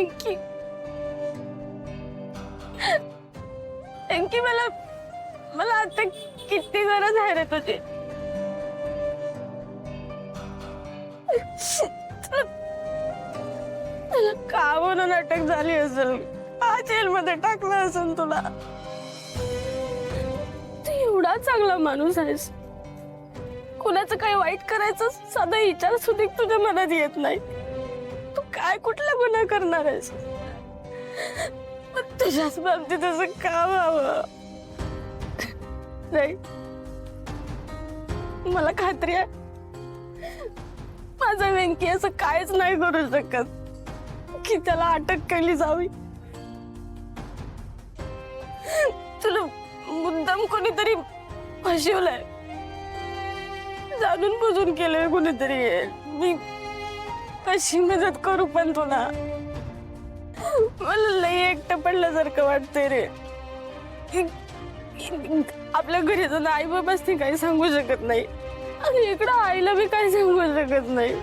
वेंकी वेंकी मला मला आता किती गरज आहे रे तुझी. तुला का म्हणून अटक झाली असेल, का जेलमध्ये टाकलं असेल तुला. तू एवढा चांगला माणूस आहेस, कुणाचं काही वाईट करायचं साधा विचार सुद्धा तुझ्या मनात येत नाही. तू काय कुठला गुन्हा करणार आहेस. तुझ्याच बाबतीत असं का व्हावं. नाही, मला खात्री आहे माझा वेंकी असं काहीच नाही करू शकत की त्याला अटक केली जावी. तुला मुद्दाम कोणीतरी फसवलंय, जाणून बुजून केलंय कोणीतरी. मी कशी मदत करू पण तुला. मला लई एकटं पडल्यासारखं वाटतंय रे. आपल्या घरी जाऊन आई बाबाच ती काही सांगू शकत नाही आणि इकडं आईला मी काही सांगू शकत नाही.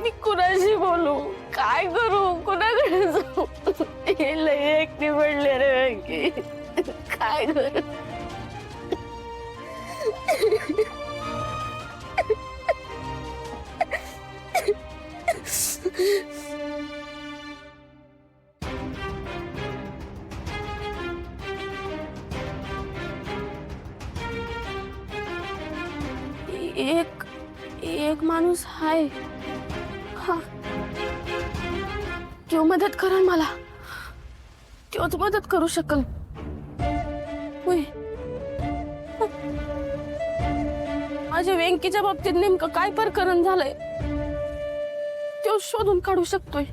मी कुणाशी बोलू, काय करू, कुणाकडे जाऊ. हे लई एकटी पडले रे वेंकी. काय करू. एक माणूस आहे, हा, तो मदत करेल मला. तोच मदत करू शकल. माझ्या वेंकीच्या बाबतीत नेमकं काय प्रकरण झालंय तो शोधून काढू शकतोय.